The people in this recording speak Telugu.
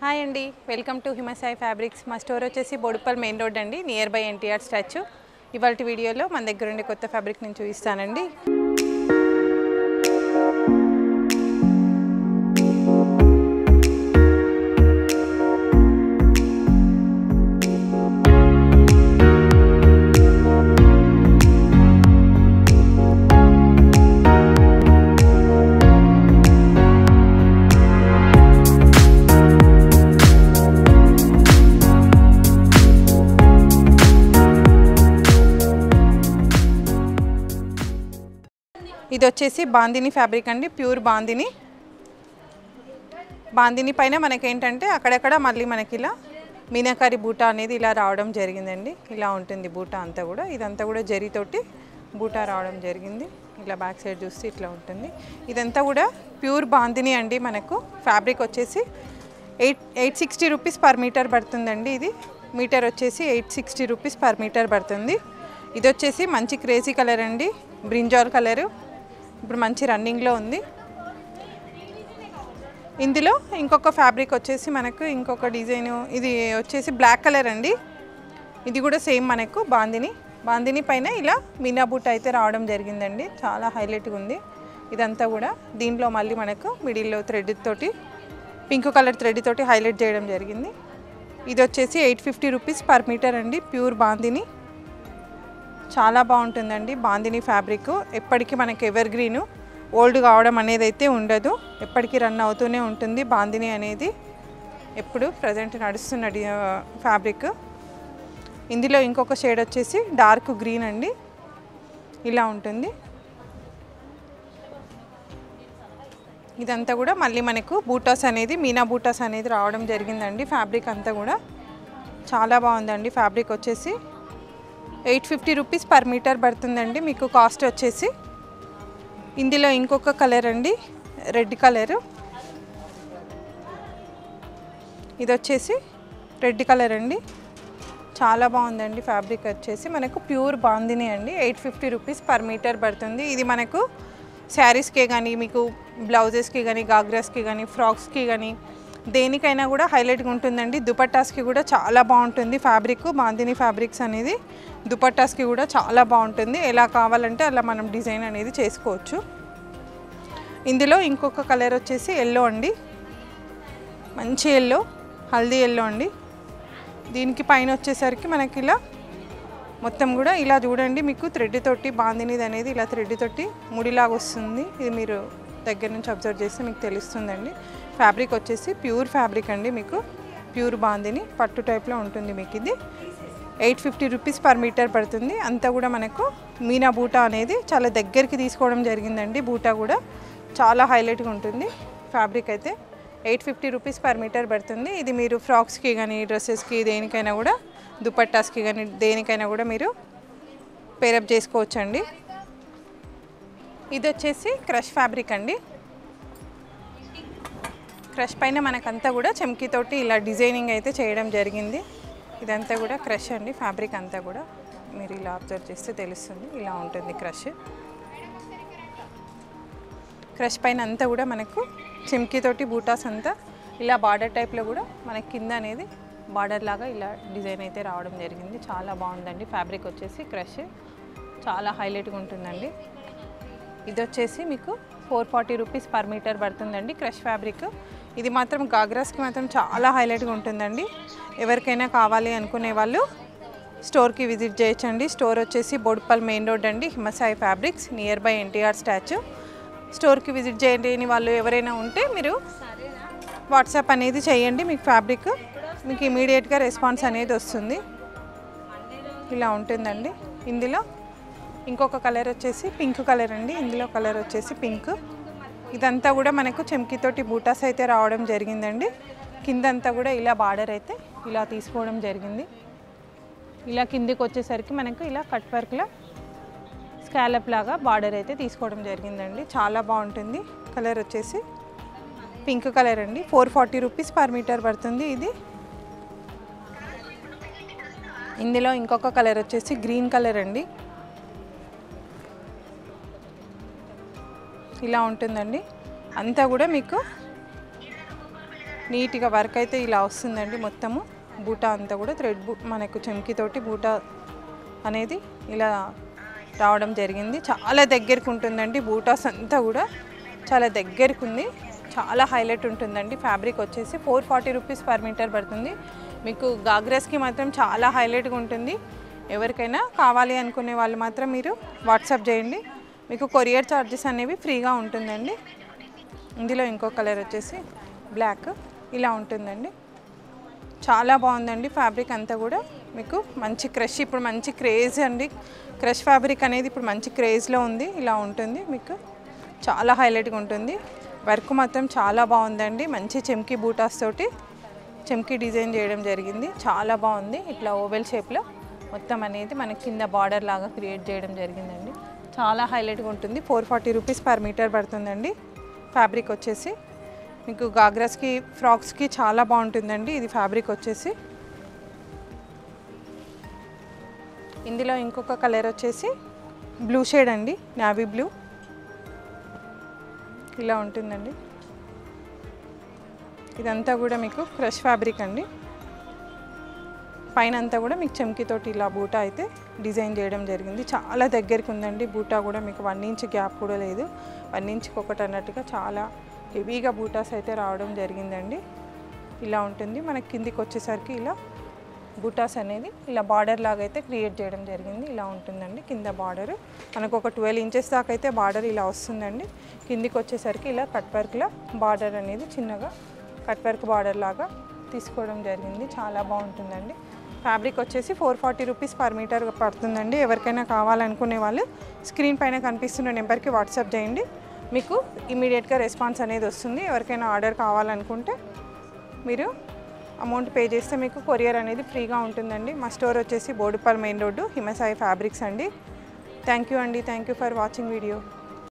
హాయ్ అండి, వెల్కమ్ టు హిమసాయి ఫ్యాబ్రిక్స్. మా స్టోర్ వచ్చేసి బోడుపల్ మెయిన్ రోడ్ అండి, నియర్ బై ఎన్టీఆర్ స్టాచ్యూ. ఇవాళ వీడియోలో మన దగ్గర ఉండే కొత్త ఫ్యాబ్రిక్ నేను చూపిస్తానండి. ఇది వచ్చేసి బాందిని ఫ్యాబ్రిక్ అండి, ప్యూర్ బాందిని. బాందిని పైన మనకేంటంటే అక్కడక్కడ మళ్ళీ మనకి ఇలా మీనాకారి బూటా అనేది ఇలా రావడం జరిగిందండి. ఇలా ఉంటుంది బూటా అంతా కూడా. ఇదంతా కూడా జరీతోటి బూటా రావడం జరిగింది. ఇలా బ్యాక్ సైడ్ చూస్తే ఇట్లా ఉంటుంది. ఇదంతా కూడా ప్యూర్ బాందిని అండి. మనకు ఫ్యాబ్రిక్ వచ్చేసి 860 రూపీస్ పర్ మీటర్ పడుతుందండి. ఇది మీటర్ వచ్చేసి 860 రూపీస్ పర్ మీటర్ పడుతుంది. ఇది వచ్చేసి మంచి క్రేజీ కలర్ అండి, బ్రింజాల్ కలరు. ఇప్పుడు మంచి రన్నింగ్లో ఉంది. ఇందులో ఇంకొక ఫ్యాబ్రిక్ వచ్చేసి మనకు ఇంకొక డిజైను, ఇది వచ్చేసి బ్లాక్ కలర్ అండి. ఇది కూడా సేమ్ మనకు బాందిని పైన ఇలా మీనా బూట అయితే రావడం జరిగిందండి. చాలా హైలైట్గా ఉంది ఇదంతా కూడా. దీంట్లో మళ్ళీ మనకు మిడిల్లో థ్రెడ్ తోటి, పింక్ కలర్ థ్రెడ్ తోటి హైలైట్ చేయడం జరిగింది. ఇది వచ్చేసి 850 రూపీస్ పర్ మీటర్ అండి, ప్యూర్ బాందిని. చాలా బాగుంటుందండి బాందిని ఫ్యాబ్రిక్. ఎప్పటికీ మనకి ఎవర్ గ్రీను, ఓల్డ్ కావడం అనేది అయితే ఉండదు. ఎప్పటికీ రన్ అవుతూనే ఉంటుంది బాందిని అనేది. ఎప్పుడు ప్రజెంట్ నడుస్తున్న ఫ్యాబ్రిక్. ఇందులో ఇంకొక షేడ్ వచ్చేసి డార్క్ గ్రీన్ అండి, ఇలా ఉంటుంది. ఇదంతా కూడా మళ్ళీ మనకు బూటాస్ అనేది, మీనా బూటాస్ అనేది రావడం జరిగిందండి. ఫ్యాబ్రిక్ అంతా కూడా చాలా బాగుందండి. ఫ్యాబ్రిక్ వచ్చేసి 850 రూపీస్ పర్ మీటర్ పడుతుందండి మీకు కాస్ట్ వచ్చేసి. ఇందులో ఇంకొక కలర్ అండి, రెడ్ కలరు. ఇది వచ్చేసి రెడ్ కలర్ అండి, చాలా బాగుందండి. ఫ్యాబ్రిక్ వచ్చేసి మనకు ప్యూర్ బాందిని అండి. 850 రూపీస్ పర్ మీటర్ పడుతుంది. ఇది మనకు శారీస్కే కానీ, మీకు బ్లౌజెస్కి కానీ, గాగ్రాస్కి కానీ, ఫ్రాక్స్కి కానీ, దేనికైనా కూడా హైలైట్గా ఉంటుందండి. దుపట్టాస్కి కూడా చాలా బాగుంటుంది ఫ్యాబ్రిక్. బాందిని ఫ్యాబ్రిక్స్ అనేది దుపట్టాస్కి కూడా చాలా బాగుంటుంది. ఎలా కావాలంటే అలా మనం డిజైన్ అనేది చేసుకోవచ్చు. ఇందులో ఇంకొక కలర్ వచ్చేసి ఎల్లో అండి, మంచి ఎల్లో, హల్దీ ఎల్లో అండి. దీనికి పైన వచ్చేసరికి మనకి ఇలా మొత్తం కూడా ఇలా చూడండి, మీకు థ్రెడ్ తోటి బాందినిది అనేది ఇలా థ్రెడ్ తోటి ముడిలాగా వస్తుంది. ఇది మీరు దగ్గర నుంచి అబ్జర్వ్ చేస్తే మీకు తెలుస్తుందండి. ఫ్యాబ్రిక్ వచ్చేసి ప్యూర్ ఫ్యాబ్రిక్ అండి, మీకు ప్యూర్ బాందిని పట్టు టైప్లో ఉంటుంది. మీకు ఇది 850 రూపీస్ పర్ మీటర్ పడుతుంది. అంతా కూడా మనకు మీనా బూటా అనేది చాలా దగ్గరికి తీసుకోవడం జరిగిందండి. బూటా కూడా చాలా హైలైట్గా ఉంటుంది. ఫ్యాబ్రిక్ అయితే 850 రూపీస్ పర్ మీటర్ పడుతుంది. ఇది మీరు ఫ్రాక్స్కి కానీ, డ్రెస్సెస్కి, దేనికైనా కూడా, దుపట్టాస్కి కానీ దేనికైనా కూడా మీరు పేరప్ చేసుకోవచ్చండి. ఇది వచ్చేసి క్రష్ ఫ్యాబ్రిక్ అండి. క్రష్ పైన మనకంతా కూడా చెమ్కీతోటి ఇలా డిజైనింగ్ అయితే చేయడం జరిగింది. ఇదంతా కూడా క్రష్ అండి. ఫ్యాబ్రిక్ అంతా కూడా మీరు ఇలా అబ్జర్వ్ చేస్తే తెలుస్తుంది, ఇలా ఉంటుంది క్రష్. క్రష్ పైన అంతా కూడా మనకు చెమ్కీతోటి బూటాస్ అంతా ఇలా బార్డర్ టైప్లో కూడా మనకి కింద అనేది బార్డర్ లాగా ఇలా డిజైన్ అయితే రావడం జరిగింది. చాలా బాగుందండి ఫ్యాబ్రిక్ వచ్చేసి. క్రష్ చాలా హైలైట్గా ఉంటుందండి. ఇది వచ్చేసి మీకు 440 రూపీస్ పర్ మీటర్ పడుతుందండి క్రష్ ఫ్యాబ్రిక్. ఇది మాత్రం గాగ్రాస్కి మాత్రం చాలా హైలైట్గా ఉంటుందండి. ఎవరికైనా కావాలి అనుకునే వాళ్ళు స్టోర్కి విజిట్ చేయొచ్చండి. స్టోర్ వచ్చేసి బోడుపల్ మెయిన్ రోడ్ అండి, Himasai fabrics, near by NTR statue. స్టోర్కి విజిట్ చేయని వాళ్ళు ఎవరైనా ఉంటే మీరు వాట్సాప్ అనేది చేయండి. మీకు ఫ్యాబ్రిక్ మీకు ఇమీడియట్గా రెస్పాన్స్ అనేది వస్తుంది. ఇలా ఉంటుందండి. ఇందులో ఇంకొక కలర్ వచ్చేసి పింక్ కలర్ అండి. ఇందులో కలర్ వచ్చేసి పింక్. ఇదంతా కూడా మనకు చెమ్కీతోటి బూటాస్ అయితే రావడం జరిగిందండి. కిందంతా కూడా ఇలా బార్డర్ అయితే ఇలా తీసుకోవడం జరిగింది. ఇలా కిందికి వచ్చేసరికి మనకు ఇలా కట్ వర్క్లో స్కాలప్ లాగా బార్డర్ అయితే తీసుకోవడం జరిగిందండి. చాలా బాగుంటుంది. కలర్ వచ్చేసి పింక్ కలర్ అండి. 440 రూపీస్ పర్ మీటర్ పడుతుంది ఇది. ఇందులో ఇంకొక కలర్ వచ్చేసి గ్రీన్ కలర్ అండి. ఇలా ఉంటుందండి. అంతా కూడా మీకు నీట్గా వర్క్ అయితే ఇలా వస్తుందండి. మొత్తము బూటా అంతా కూడా థ్రెడ్ మనకు చెంకితోటి బూటా అనేది ఇలా రావడం జరిగింది. చాలా దగ్గరికి ఉంటుందండి. బూటాస్ అంతా కూడా చాలా దగ్గరికి ఉంది. చాలా హైలైట్ ఉంటుందండి. ఫ్యాబ్రిక్ వచ్చేసి 440 రూపీస్ పర్ మీటర్ పడుతుంది. మీకు గాగ్రాస్కి మాత్రం చాలా హైలైట్గా ఉంటుంది. ఎవరికైనా కావాలి అనుకునే వాళ్ళు మాత్రం మీరు వాట్సాప్ చేయండి. మీకు కొరియర్ ఛార్జెస్ అనేవి ఫ్రీగా ఉంటుందండి. ఇందులో ఇంకో కలర్ వచ్చేసి బ్లాక్ ఇలా ఉంటుందండి. చాలా బాగుందండి. ఫ్యాబ్రిక్ అంతా కూడా మీకు మంచి క్రష్, ఇప్పుడు మంచి క్రేజ్ అండి. క్రష్ ఫ్యాబ్రిక్ అనేది ఇప్పుడు మంచి క్రేజ్లో ఉంది. ఇలా ఉంటుంది, మీకు చాలా హైలైట్గా ఉంటుంది. వర్క్ మాత్రం చాలా బాగుందండి. మంచి చెమ్కీ బూటాస్ తోటి చెమ్కీ డిజైన్ చేయడం జరిగింది. చాలా బాగుంది. ఇట్లా ఓవెల్ షేప్లో మొత్తం అనేది మనకి కింద బార్డర్ లాగా క్రియేట్ చేయడం జరిగిందండి. చాలా హైలైట్గా ఉంటుంది. 440 రూపీస్ పర్ మీటర్ పడుతుందండి. ఫ్యాబ్రిక్ వచ్చేసి మీకు గాగ్రాస్కి, ఫ్రాక్స్కి చాలా బాగుంటుందండి. ఇది ఫ్యాబ్రిక్ వచ్చేసి. ఇందులో ఇంకొక కలర్ వచ్చేసి బ్లూ షేడ్ అండి, నావీ బ్లూ ఇలా ఉంటుందండి. ఇదంతా కూడా మీకు క్రష్ ఫ్యాబ్రిక్ అండి. పైన అంతా కూడా మీకు చెమ్కీతోటి ఇలా బూటా అయితే డిజైన్ చేయడం జరిగింది. చాలా దగ్గరికి ఉందండి. బూటా కూడా మీకు 1 ఇంచ్ గ్యాప్ కూడా లేదు. 1 ఇంచ్కి ఒకటి అన్నట్టుగా చాలా హెవీగా బూటాస్ అయితే రావడం జరిగిందండి. ఇలా ఉంటుంది. మనకి కిందికి వచ్చేసరికి ఇలా బూటాస్ అనేది ఇలా బార్డర్ లాగా అయితే క్రియేట్ చేయడం జరిగింది. ఇలా ఉంటుందండి కింద బార్డర్. మనకు ఒక 12 ఇంచెస్ దాకా అయితే బార్డర్ ఇలా వస్తుందండి. కిందికి వచ్చేసరికి ఇలా కట్ వర్క్లో బార్డర్ అనేది చిన్నగా కట్ వర్క్ బార్డర్ లాగా తీసుకోవడం జరిగింది. చాలా బాగుంటుందండి. ఫ్యాబ్రిక్ వచ్చేసి 440 రూపీస్ పర్ మీటర్ పడుతుందండి. ఎవరికైనా కావాలనుకునే వాళ్ళు స్క్రీన్ పైన కనిపిస్తున్న నెంబర్కి వాట్సాప్ చేయండి. మీకు ఇమీడియట్గా రెస్పాన్స్ అనేది వస్తుంది. ఎవరికైనా ఆర్డర్ కావాలనుకుంటే మీరు అమౌంట్ పే చేస్తే మీకు కొరియర్ అనేది ఫ్రీగా ఉంటుందండి. మా స్టోర్ వచ్చేసి Boduppal main road, Himasai fabrics అండి. థ్యాంక్ యూ అండి. Thank you for watching video.